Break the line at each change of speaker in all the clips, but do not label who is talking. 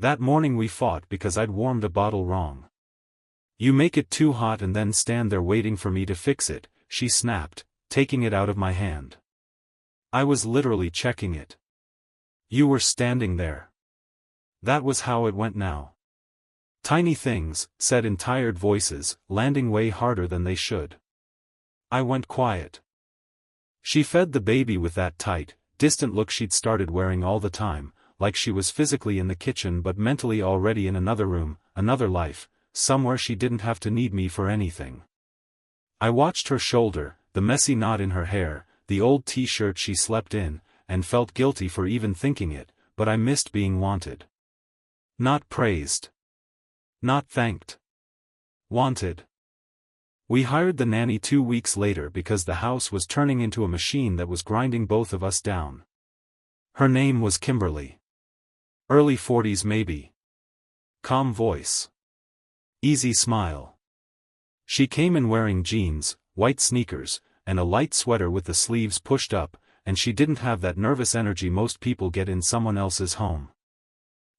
That morning we fought because I'd warmed a bottle wrong. You make it too hot and then stand there waiting for me to fix it, she snapped, taking it out of my hand. I was literally checking it. You were standing there. That was how it went now. Tiny things, said in tired voices, landing way harder than they should. I went quiet. She fed the baby with that tight, distant look she'd started wearing all the time, like she was physically in the kitchen but mentally already in another room, another life, somewhere she didn't have to need me for anything. I watched her shoulder, the messy knot in her hair, the old t-shirt she slept in, and felt guilty for even thinking it, but I missed being wanted. Not praised. Not thanked. Wanted. We hired the nanny 2 weeks later because the house was turning into a machine that was grinding both of us down. Her name was Kimberly. Early 40s maybe. Calm voice. Easy smile. She came in wearing jeans, white sneakers, and a light sweater with the sleeves pushed up, and she didn't have that nervous energy most people get in someone else's home.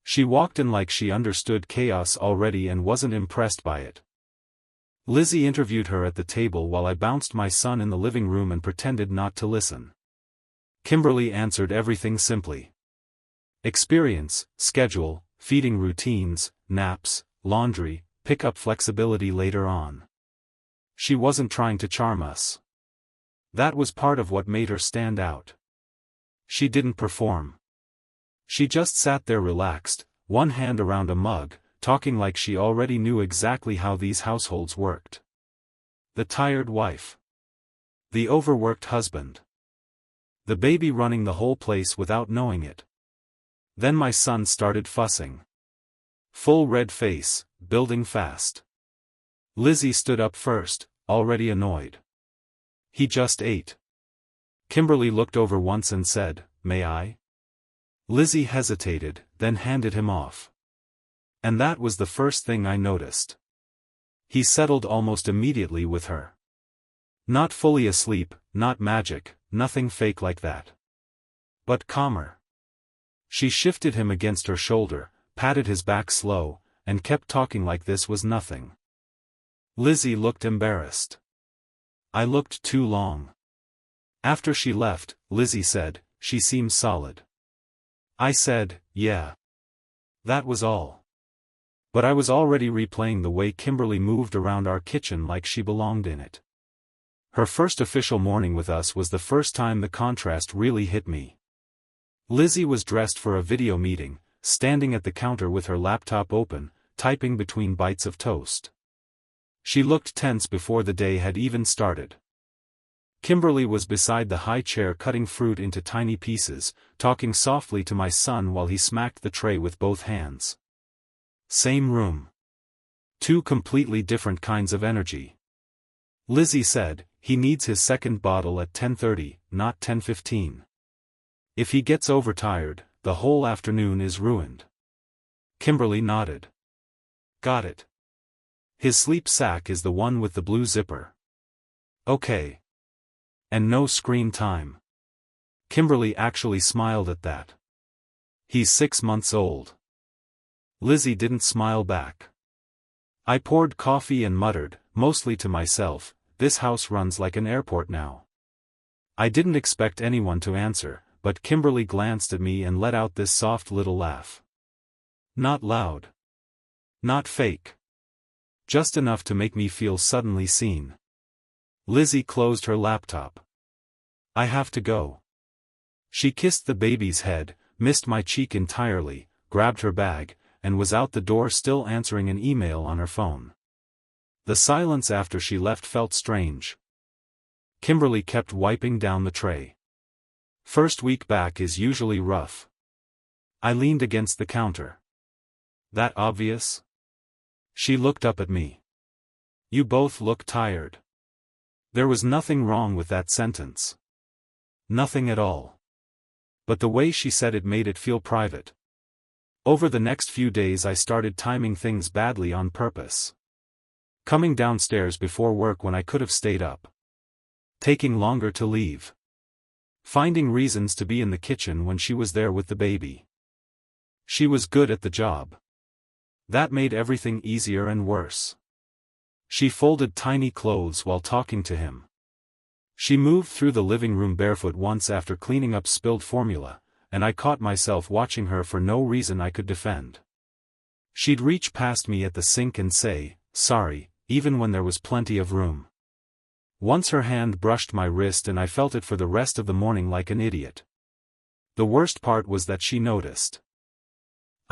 She walked in like she understood chaos already and wasn't impressed by it. Lizzie interviewed her at the table while I bounced my son in the living room and pretended not to listen. Kimberly answered everything simply. Experience, schedule, feeding routines, naps, laundry, pick-up flexibility later on. She wasn't trying to charm us. That was part of what made her stand out. She didn't perform. She just sat there relaxed, one hand around a mug, talking like she already knew exactly how these households worked. The tired wife. The overworked husband. The baby running the whole place without knowing it. Then my son started fussing. Full red face, building fast. Lizzie stood up first, already annoyed. He just ate. Kimberly looked over once and said, "May I?" Lizzie hesitated, then handed him off. And that was the first thing I noticed. He settled almost immediately with her. Not fully asleep, not magic, nothing fake like that. But calmer. She shifted him against her shoulder, patted his back slow, and kept talking like this was nothing. Lizzie looked embarrassed. I looked too long. After she left, Lizzie said, "She seems solid." I said, "Yeah." That was all. But I was already replaying the way Kimberly moved around our kitchen like she belonged in it. Her first official morning with us was the first time the contrast really hit me. Lizzie was dressed for a video meeting, standing at the counter with her laptop open, typing between bites of toast. She looked tense before the day had even started. Kimberly was beside the high chair cutting fruit into tiny pieces, talking softly to my son while he smacked the tray with both hands. Same room. Two completely different kinds of energy. Lizzie said, "He needs his second bottle at 10:30, not 10:15. If he gets overtired, the whole afternoon is ruined." Kimberly nodded. "Got it. His sleep sack is the one with the blue zipper." "Okay. And no screen time." Kimberly actually smiled at that. "He's 6 months old." Lizzie didn't smile back. I poured coffee and muttered, mostly to myself, "This house runs like an airport now." I didn't expect anyone to answer, but Kimberly glanced at me and let out this soft little laugh. Not loud. Not fake. Just enough to make me feel suddenly seen. Lizzie closed her laptop. "I have to go." She kissed the baby's head, missed my cheek entirely, grabbed her bag, and was out the door still answering an email on her phone. The silence after she left felt strange. Kimberly kept wiping down the tray. "First week back is usually rough." I leaned against the counter. "That obvious?" She looked up at me. "You both look tired." There was nothing wrong with that sentence. Nothing at all. But the way she said it made it feel private. Over the next few days I started timing things badly on purpose. Coming downstairs before work when I could have stayed up. Taking longer to leave. Finding reasons to be in the kitchen when she was there with the baby. She was good at the job. That made everything easier and worse. She folded tiny clothes while talking to him. She moved through the living room barefoot once after cleaning up spilled formula, and I caught myself watching her for no reason I could defend. She'd reach past me at the sink and say, "Sorry," even when there was plenty of room. Once her hand brushed my wrist and I felt it for the rest of the morning like an idiot. The worst part was that she noticed.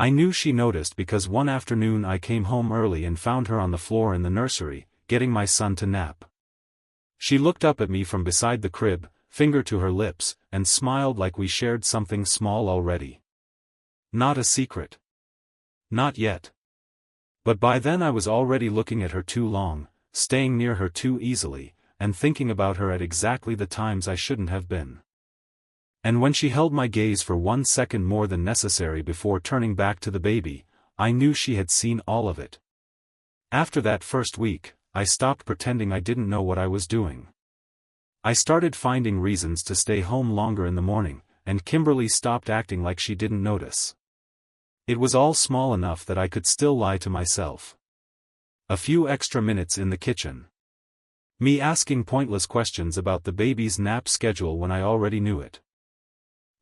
I knew she noticed because one afternoon I came home early and found her on the floor in the nursery, getting my son to nap. She looked up at me from beside the crib, finger to her lips, and smiled like we shared something small already. Not a secret. Not yet. But by then I was already looking at her too long, staying near her too easily, and thinking about her at exactly the times I shouldn't have been. And when she held my gaze for 1 second more than necessary before turning back to the baby, I knew she had seen all of it. After that first week, I stopped pretending I didn't know what I was doing. I started finding reasons to stay home longer in the morning, and Kimberly stopped acting like she didn't notice. It was all small enough that I could still lie to myself. A few extra minutes in the kitchen. Me asking pointless questions about the baby's nap schedule when I already knew it.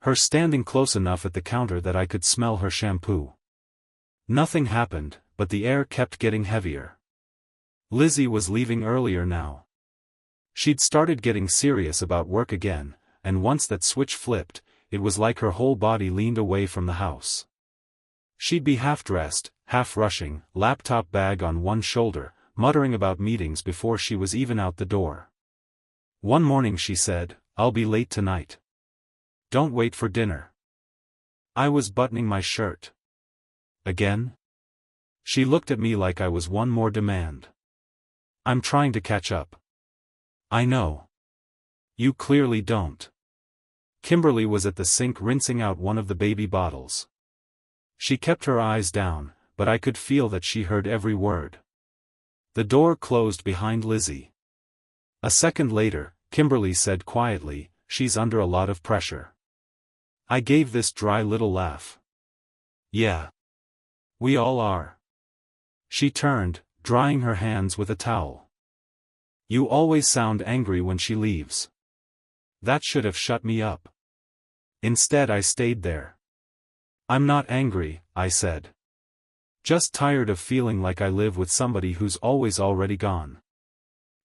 Her standing close enough at the counter that I could smell her shampoo. Nothing happened, but the air kept getting heavier. Lizzie was leaving earlier now. She'd started getting serious about work again, and once that switch flipped, it was like her whole body leaned away from the house. She'd be half-dressed, half-rushing, laptop bag on one shoulder, muttering about meetings before she was even out the door. One morning she said, "I'll be late tonight. Don't wait for dinner." I was buttoning my shirt. Again? She looked at me like I was one more demand. "I'm trying to catch up." "I know. You clearly don't." Kimberly was at the sink rinsing out one of the baby bottles. She kept her eyes down, but I could feel that she heard every word. The door closed behind Lizzie. A second later, Kimberly said quietly, "She's under a lot of pressure." I gave this dry little laugh. "Yeah. We all are." She turned, drying her hands with a towel. "You always sound angry when she leaves." That should have shut me up. Instead I stayed there. "I'm not angry," I said. "Just tired of feeling like I live with somebody who's always already gone."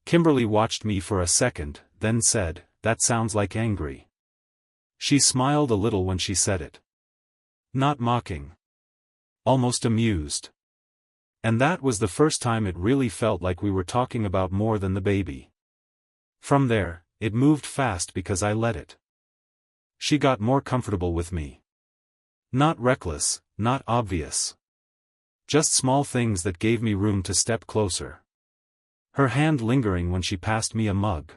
Kimberly watched me for a second, then said, "That sounds like angry." She smiled a little when she said it. Not mocking. Almost amused. And that was the first time it really felt like we were talking about more than the baby. From there, it moved fast because I let it. She got more comfortable with me. Not reckless, not obvious. Just small things that gave me room to step closer. Her hand lingering when she passed me a mug.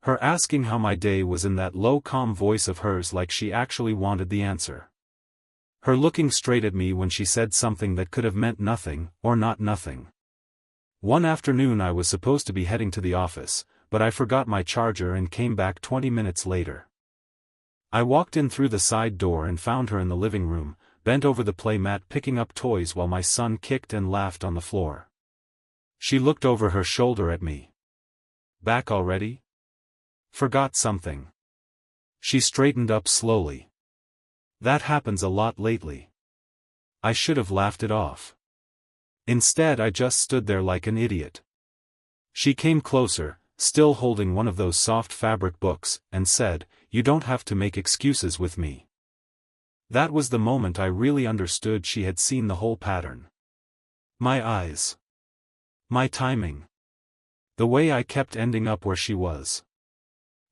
Her asking how my day was in that low calm voice of hers like she actually wanted the answer. Her looking straight at me when she said something that could have meant nothing, or not nothing. One afternoon I was supposed to be heading to the office, but I forgot my charger and came back 20 minutes later. I walked in through the side door and found her in the living room, bent over the play mat picking up toys while my son kicked and laughed on the floor. She looked over her shoulder at me. "Back already? Forgot something." She straightened up slowly. "That happens a lot lately." I should have laughed it off. Instead I just stood there like an idiot. She came closer, still holding one of those soft fabric books, and said, "You don't have to make excuses with me." That was the moment I really understood she had seen the whole pattern. My eyes. My timing. The way I kept ending up where she was.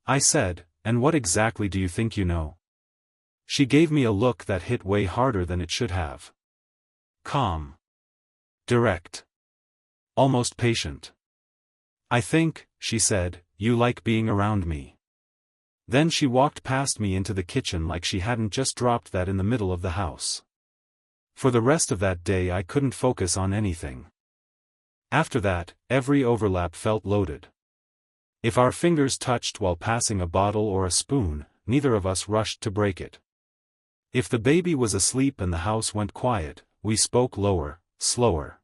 I said, "And what exactly do you think you know?" She gave me a look that hit way harder than it should have. Calm. Direct. Almost patient. "I think," she said, "you like being around me." Then she walked past me into the kitchen like she hadn't just dropped that in the middle of the house. For the rest of that day I couldn't focus on anything. After that, every overlap felt loaded. If our fingers touched while passing a bottle or a spoon, neither of us rushed to break it. If the baby was asleep and the house went quiet, we spoke lower, slower.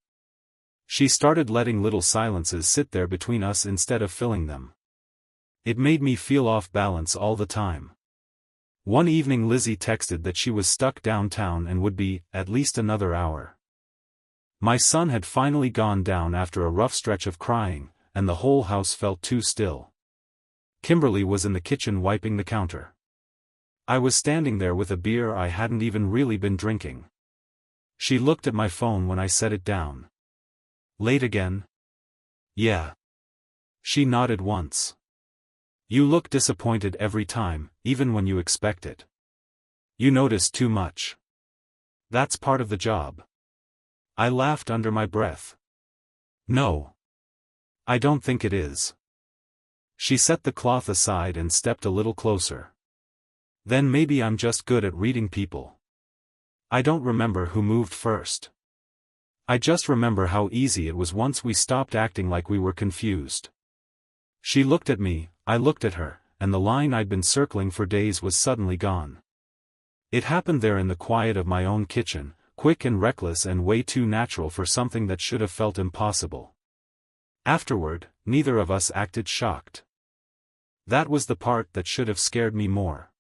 She started letting little silences sit there between us instead of filling them. It made me feel off balance all the time. One evening Lizzie texted that she was stuck downtown and would be, at least another hour. My son had finally gone down after a rough stretch of crying, and the whole house felt too still. Kimberly was in the kitchen wiping the counter. I was standing there with a beer I hadn't even really been drinking. She looked at my phone when I set it down. Late again? Yeah. She nodded once. You look disappointed every time, even when you expect it. You notice too much. That's part of the job. I laughed under my breath. No. I don't think it is. She set the cloth aside and stepped a little closer. Then maybe I'm just good at reading people. I don't remember who moved first. I just remember how easy it was once we stopped acting like we were confused. She looked at me, I looked at her, and the line I'd been circling for days was suddenly gone. It happened there in the quiet of my own kitchen, quick and reckless and way too natural for something that should have felt impossible. Afterward, neither of us acted shocked. That was the part that should have scared me more.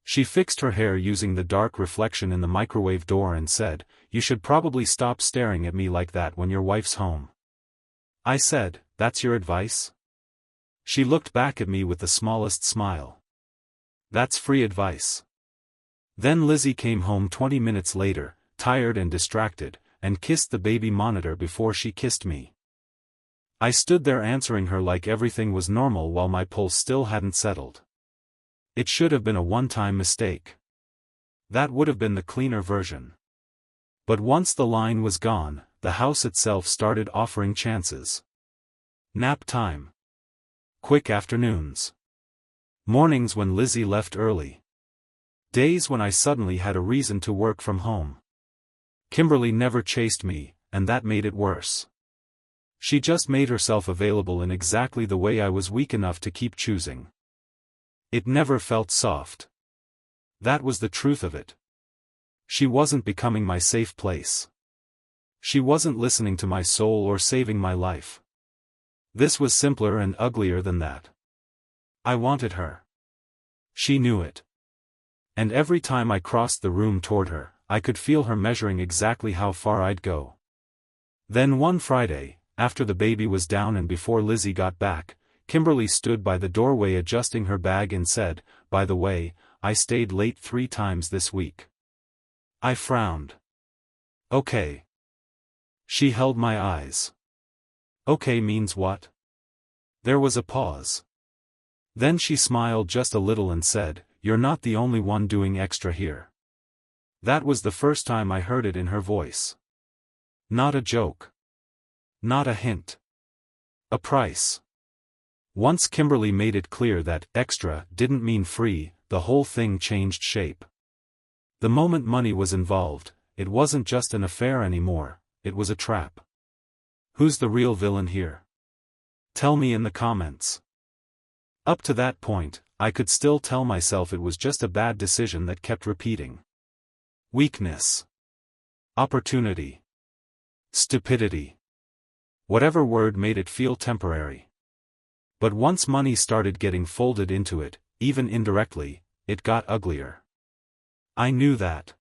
She fixed her hair using the dark reflection in the microwave door and said, "You should probably stop staring at me like that when your wife's home." I said, "That's your advice?" She looked back at me with the smallest smile. "That's free advice." Then Lizzie came home 20 minutes later, tired and distracted, and kissed the baby monitor before she kissed me. I stood there answering her like everything was normal while my pulse still hadn't settled. It should have been a one-time mistake. That would have been the cleaner version. But once the line was gone, the house itself started offering chances. Nap time. Quick afternoons. Mornings when Lizzie left early. Days when I suddenly had a reason to work from home. Kimberly never chased me, and that made it worse. She just made herself available in exactly the way I was weak enough to keep choosing. It never felt soft. That was the truth of it. She wasn't becoming my safe place. She wasn't listening to my soul or saving my life. This was simpler and uglier than that. I wanted her. She knew it. And every time I crossed the room toward her, I could feel her measuring exactly how far I'd go. Then one Friday, after the baby was down and before Lizzie got back, Kimberly stood by the doorway adjusting her bag and said, "By the way, I stayed late 3 times this week." I frowned. "Okay." She held my eyes. "Okay means what?" There was a pause. Then she smiled just a little and said, "You're not the only one doing extra here." That was the first time I heard it in her voice. Not a joke. Not a hint. A price. Once Kimberly made it clear that extra didn't mean free, the whole thing changed shape. The moment money was involved, it wasn't just an affair anymore, it was a trap. Who's the real villain here? Tell me in the comments. Up to that point, I could still tell myself it was just a bad decision that kept repeating. Weakness. Opportunity. Stupidity. Whatever word made it feel temporary. But once money started getting folded into it, even indirectly, it got uglier. I knew that.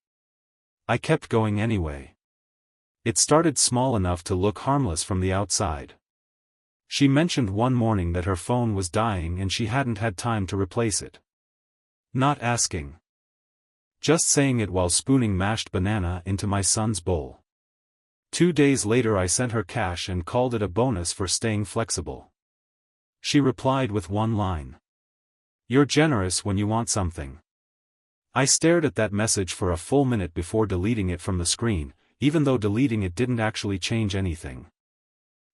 I kept going anyway. It started small enough to look harmless from the outside. She mentioned one morning that her phone was dying and she hadn't had time to replace it. Not asking. Just saying it while spooning mashed banana into my son's bowl. 2 days later I sent her cash and called it a bonus for staying flexible. She replied with one line. "You're generous when you want something." I stared at that message for a full minute before deleting it from the screen, even though deleting it didn't actually change anything.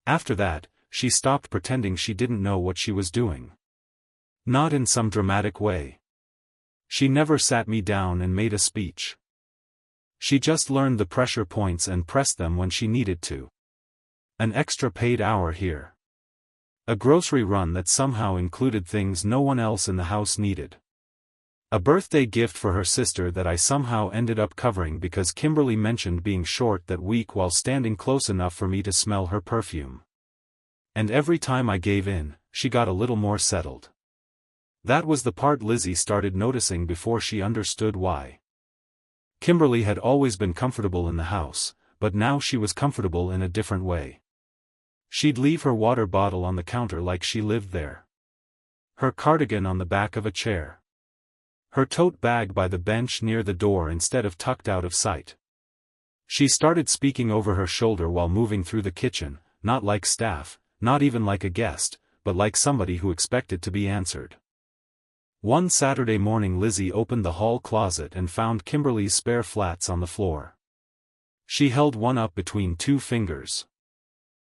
After that, she stopped pretending she didn't know what she was doing. Not in some dramatic way. She never sat me down and made a speech. She just learned the pressure points and pressed them when she needed to. An extra paid hour here. A grocery run that somehow included things no one else in the house needed. A birthday gift for her sister that I somehow ended up covering because Kimberly mentioned being short that week while standing close enough for me to smell her perfume. And every time I gave in, she got a little more settled. That was the part Lizzie started noticing before she understood why. Kimberly had always been comfortable in the house, but now she was comfortable in a different way. She'd leave her water bottle on the counter like she lived there. Her cardigan on the back of a chair. Her tote bag by the bench near the door instead of tucked out of sight. She started speaking over her shoulder while moving through the kitchen, not like staff, not even like a guest, but like somebody who expected to be answered. One Saturday morning Lizzie opened the hall closet and found Kimberly's spare flats on the floor. She held one up between two fingers.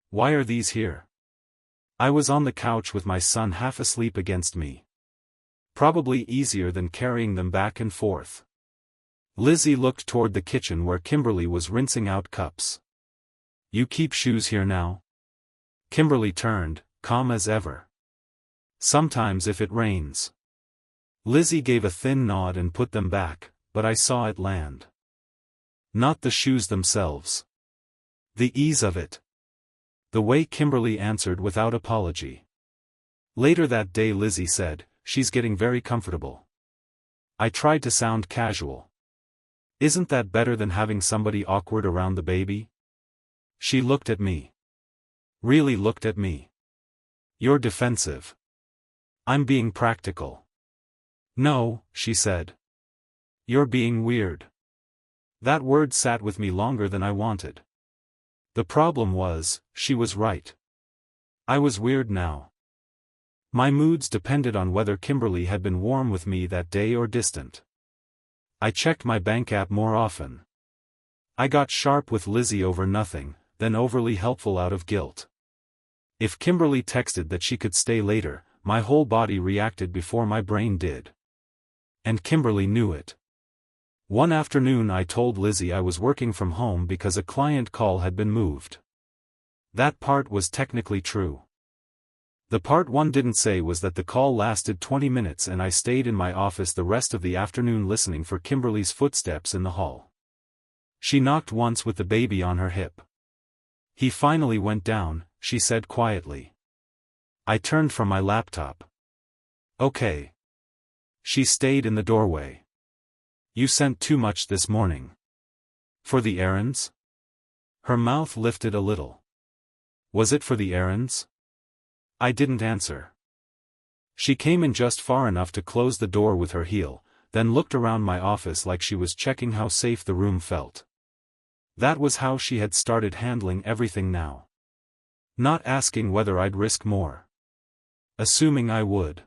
"Why are these here?" "I was on the couch with my son half asleep against me. Probably easier than carrying them back and forth." Lizzie looked toward the kitchen where Kimberly was rinsing out cups. "You keep shoes here now?" Kimberly turned, calm as ever. "Sometimes if it rains." Lizzie gave a thin nod and put them back, but I saw it land. Not the shoes themselves. The ease of it. The way Kimberly answered without apology. Later that day Lizzie said, "She's getting very comfortable." I tried to sound casual. "Isn't that better than having somebody awkward around the baby?" She looked at me. Really looked at me. "You're defensive." "I'm being practical." "No," she said. "You're being weird." That word sat with me longer than I wanted. The problem was, she was right. I was weird now. My moods depended on whether Kimberly had been warm with me that day or distant. I checked my bank app more often. I got sharp with Lizzie over nothing, then overly helpful out of guilt. If Kimberly texted that she could stay later, my whole body reacted before my brain did. And Kimberly knew it. One afternoon I told Lizzie I was working from home because a client call had been moved. That part was technically true. The part one didn't say was that the call lasted 20 minutes and I stayed in my office the rest of the afternoon listening for Kimberly's footsteps in the hall. She knocked once with the baby on her hip. "He finally went down," she said quietly. I turned from my laptop. "Okay." She stayed in the doorway. "You sent too much this morning." "For the errands?" Her mouth lifted a little. "Was it for the errands?" I didn't answer. She came in just far enough to close the door with her heel, then looked around my office like she was checking how safe the room felt. That was how she had started handling everything now. Not asking whether I'd risk more. Assuming I would.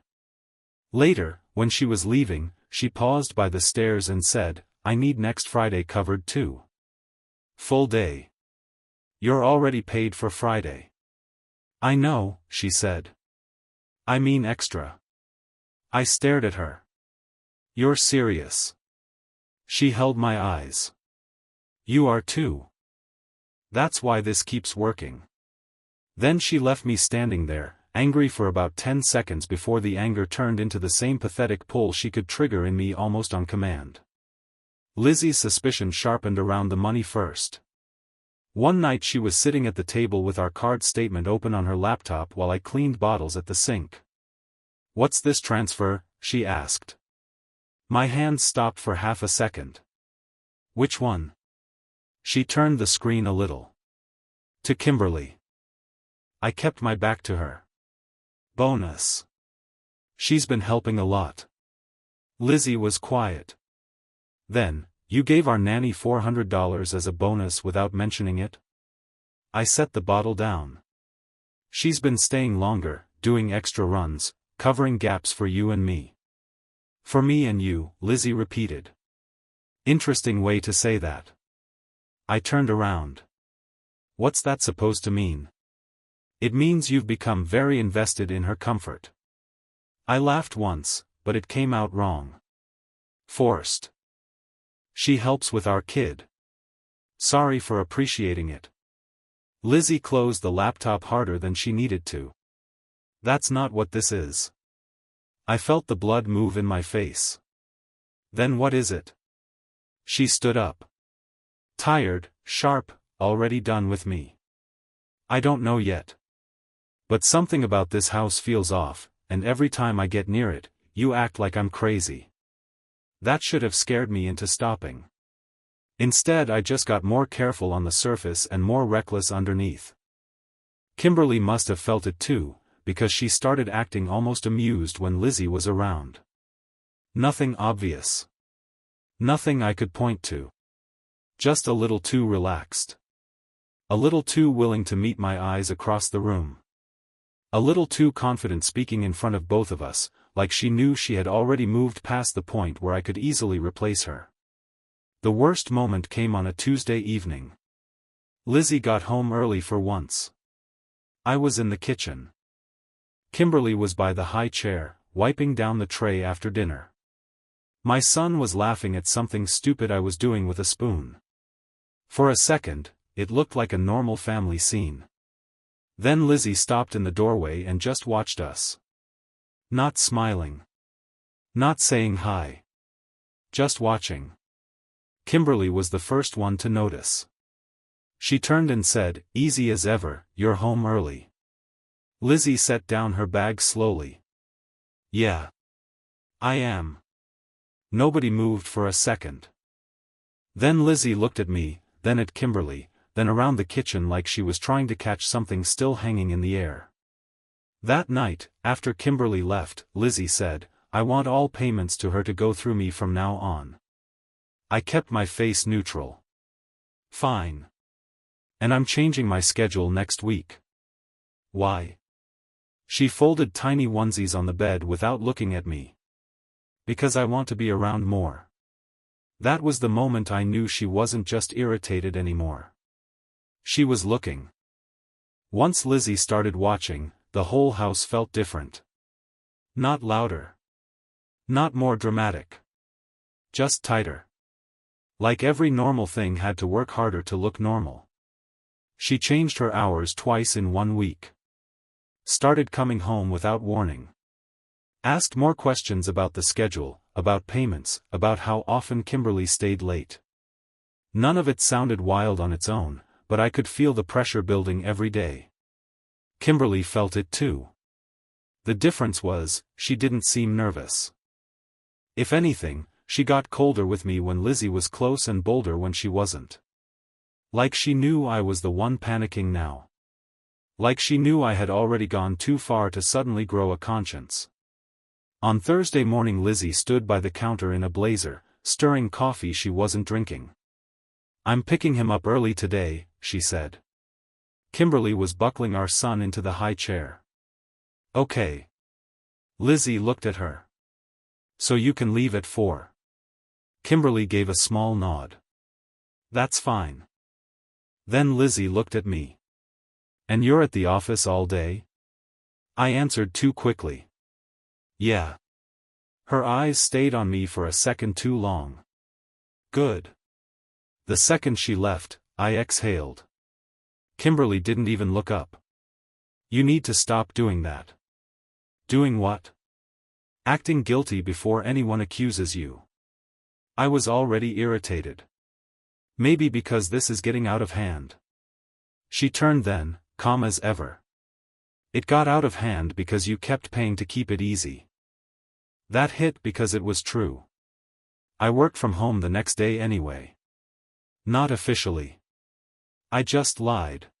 Later, when she was leaving, she paused by the stairs and said, "I need next Friday covered too." "Full day." "You're already paid for Friday." "I know," she said. "I mean extra." I stared at her. "You're serious?" She held my eyes. "You are too. That's why this keeps working." Then she left me standing there, angry for about 10 seconds before the anger turned into the same pathetic pull she could trigger in me almost on command. Lizzie's suspicion sharpened around the money first. One night she was sitting at the table with our card statement open on her laptop while I cleaned bottles at the sink. "What's this transfer?" she asked. My hand stopped for half a second. "Which one?" She turned the screen a little. "To Kimberly." I kept my back to her. "Bonus. She's been helping a lot." Lizzie was quiet. "Then, you gave our nanny $400 as a bonus without mentioning it?" I set the bottle down. "She's been staying longer, doing extra runs, covering gaps for you and me." "For me and you," Lizzie repeated. "Interesting way to say that." I turned around. "What's that supposed to mean?" "It means you've become very invested in her comfort." I laughed once, but it came out wrong. Forced. "She helps with our kid." "Sorry for appreciating it." Lizzie closed the laptop harder than she needed to. "That's not what this is." I felt the blood move in my face. Then what is it? She stood up. Tired, sharp, already done with me. I don't know yet. But something about this house feels off, and every time I get near it, you act like I'm crazy. That should have scared me into stopping. Instead, I just got more careful on the surface and more reckless underneath. Kimberly must have felt it too, because she started acting almost amused when Lizzie was around. Nothing obvious. Nothing I could point to. Just a little too relaxed. A little too willing to meet my eyes across the room. A little too confident speaking in front of both of us, like she knew she had already moved past the point where I could easily replace her. The worst moment came on a Tuesday evening. Lizzie got home early for once. I was in the kitchen. Kimberly was by the high chair, wiping down the tray after dinner. My son was laughing at something stupid I was doing with a spoon. For a second, it looked like a normal family scene. Then Lizzie stopped in the doorway and just watched us. Not smiling. Not saying hi. Just watching. Kimberly was the first one to notice. She turned and said, "Easy as ever, you're home early." Lizzie set down her bag slowly. "Yeah. I am." Nobody moved for a second. Then Lizzie looked at me, then at Kimberly, then around the kitchen like she was trying to catch something still hanging in the air. That night, after Kimberly left, Lizzie said, "I want all payments to her to go through me from now on." I kept my face neutral. "Fine. And I'm changing my schedule next week." "Why?" She folded tiny onesies on the bed without looking at me. "Because I want to be around more." That was the moment I knew she wasn't just irritated anymore. She was looking. Once Lizzie started watching, the whole house felt different. Not louder. Not more dramatic. Just tighter. Like every normal thing had to work harder to look normal. She changed her hours twice in 1 week. Started coming home without warning. Asked more questions about the schedule, about payments, about how often Kimberly stayed late. None of it sounded wild on its own, but I could feel the pressure building every day. Kimberly felt it too. The difference was, she didn't seem nervous. If anything, she got colder with me when Lizzie was close and bolder when she wasn't. Like she knew I was the one panicking now. Like she knew I had already gone too far to suddenly grow a conscience. On Thursday morning Lizzie stood by the counter in a blazer, stirring coffee she wasn't drinking. "I'm picking him up early today," she said. Kimberly was buckling our son into the high chair. "Okay." Lizzie looked at her. "So you can leave at 4. Kimberly gave a small nod. "That's fine." Then Lizzie looked at me. "And you're at the office all day?" I answered too quickly. "Yeah." Her eyes stayed on me for a second too long. "Good." The second she left, I exhaled. Kimberly didn't even look up. "You need to stop doing that." "Doing what?" "Acting guilty before anyone accuses you." I was already irritated. "Maybe because this is getting out of hand." She turned then, calm as ever. "It got out of hand because you kept paying to keep it easy." That hit because it was true. I worked from home the next day anyway. Not officially. I just lied.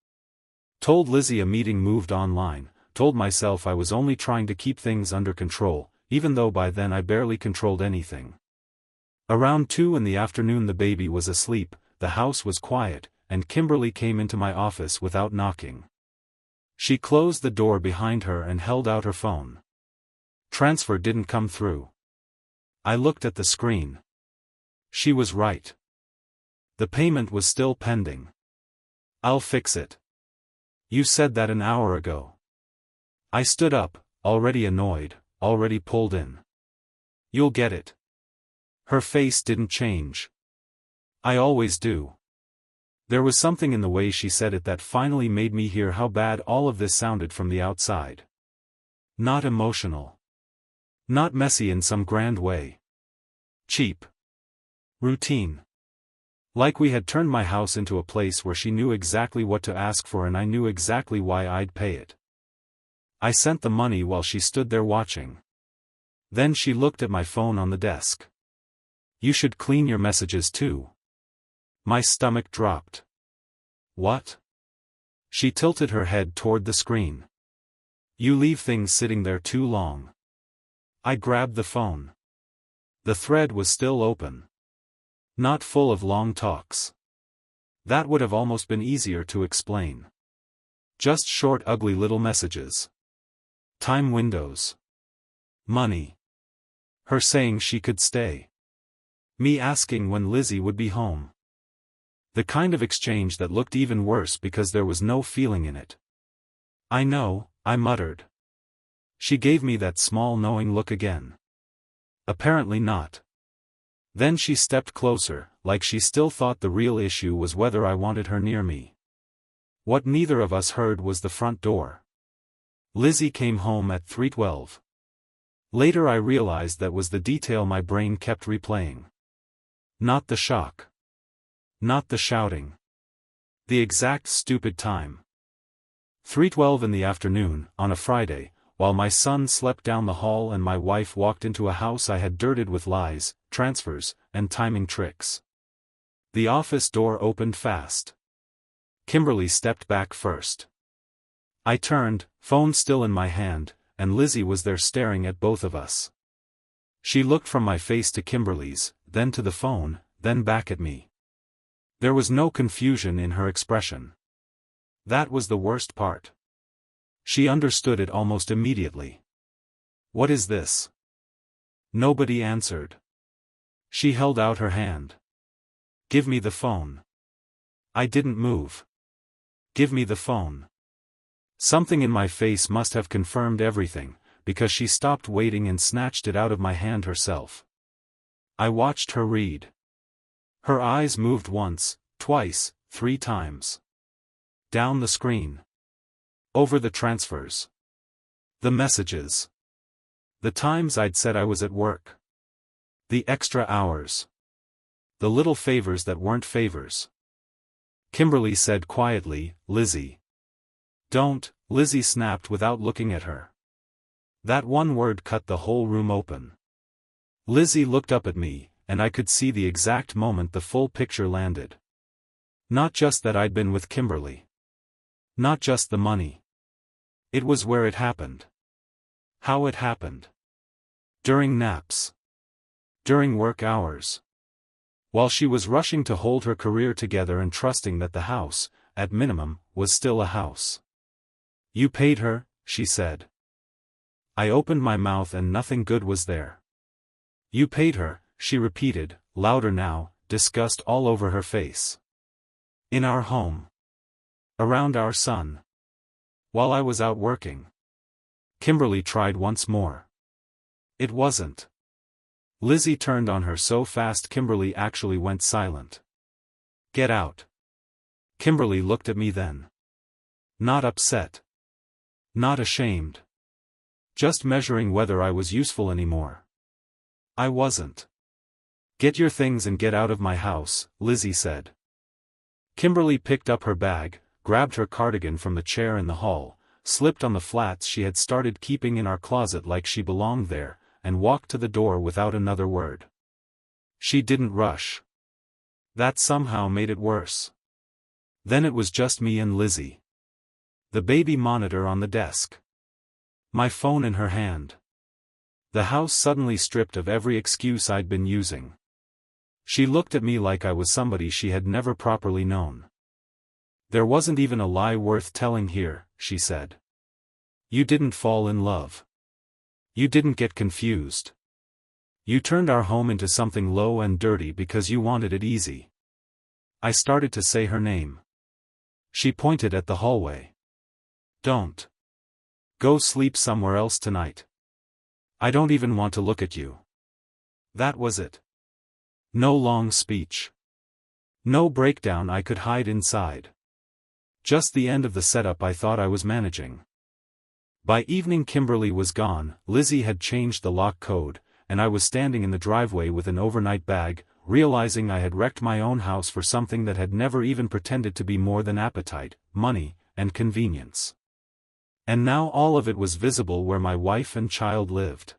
Told Lizzie a meeting moved online, told myself I was only trying to keep things under control, even though by then I barely controlled anything. Around 2 in the afternoon the baby was asleep, the house was quiet, and Kimberly came into my office without knocking. She closed the door behind her and held out her phone. Transfer didn't come through. I looked at the screen. She was right. The payment was still pending. "I'll fix it." "You said that an hour ago." I stood up, already annoyed, already pulled in. "You'll get it." Her face didn't change. "I always do." There was something in the way she said it that finally made me hear how bad all of this sounded from the outside. Not emotional. Not messy in some grand way. Cheap. Routine. Like we had turned my house into a place where she knew exactly what to ask for and I knew exactly why I'd pay it. I sent the money while she stood there watching. Then she looked at my phone on the desk. You should clean your messages too. My stomach dropped. What? She tilted her head toward the screen. You leave things sitting there too long. I grabbed the phone. The thread was still open. Not full of long talks. That would have almost been easier to explain. Just short ugly little messages. Time windows. Money. Her saying she could stay. Me asking when Lizzie would be home. The kind of exchange that looked even worse because there was no feeling in it. I know, I muttered. She gave me that small knowing look again. Apparently not. Then she stepped closer, like she still thought the real issue was whether I wanted her near me. What neither of us heard was the front door. Lizzie came home at 3:12. Later I realized that was the detail my brain kept replaying. Not the shock. Not the shouting. The exact stupid time. 3:12 in the afternoon, on a Friday, while my son slept down the hall and my wife walked into a house I had dirted with lies, transfers, and timing tricks. The office door opened fast. Kimberly stepped back first. I turned, phone still in my hand, and Lizzie was there staring at both of us. She looked from my face to Kimberly's, then to the phone, then back at me. There was no confusion in her expression. That was the worst part. She understood it almost immediately. What is this? Nobody answered. She held out her hand. Give me the phone. I didn't move. Give me the phone. Something in my face must have confirmed everything, because she stopped waiting and snatched it out of my hand herself. I watched her read. Her eyes moved once, twice, 3 times. Down the screen. Over the transfers. The messages. The times I'd said I was at work. The extra hours. The little favors that weren't favors. Kimberly said quietly, Lizzie. Don't, Lizzie snapped without looking at her. That one word cut the whole room open. Lizzie looked up at me, and I could see the exact moment the full picture landed. Not just that I'd been with Kimberly. Not just the money. It was where it happened. How it happened. During naps. During work hours. While she was rushing to hold her career together and trusting that the house, at minimum, was still a house. You paid her, she said. I opened my mouth and nothing good was there. You paid her, she repeated, louder now, disgust all over her face. In our home. Around our son. While I was out working. Kimberly tried once more. It wasn't. Lizzie turned on her so fast Kimberly actually went silent. Get out. Kimberly looked at me then. Not upset. Not ashamed. Just measuring whether I was useful anymore. I wasn't. Get your things and get out of my house, Lizzie said. Kimberly picked up her bag, grabbed her cardigan from the chair in the hall, slipped on the flats she had started keeping in our closet like she belonged there, and walked to the door without another word. She didn't rush. That somehow made it worse. Then it was just me and Lizzie. The baby monitor on the desk. My phone in her hand. The house suddenly stripped of every excuse I'd been using. She looked at me like I was somebody she had never properly known. There wasn't even a lie worth telling here, she said. You didn't fall in love. You didn't get confused. You turned our home into something low and dirty because you wanted it easy. I started to say her name. She pointed at the hallway. Don't. Go sleep somewhere else tonight. I don't even want to look at you. That was it. No long speech. No breakdown I could hide inside. Just the end of the setup I thought I was managing. By evening Kimberly was gone, Lizzie had changed the lock code, and I was standing in the driveway with an overnight bag, realizing I had wrecked my own house for something that had never even pretended to be more than appetite, money, and convenience. And now all of it was visible where my wife and child lived.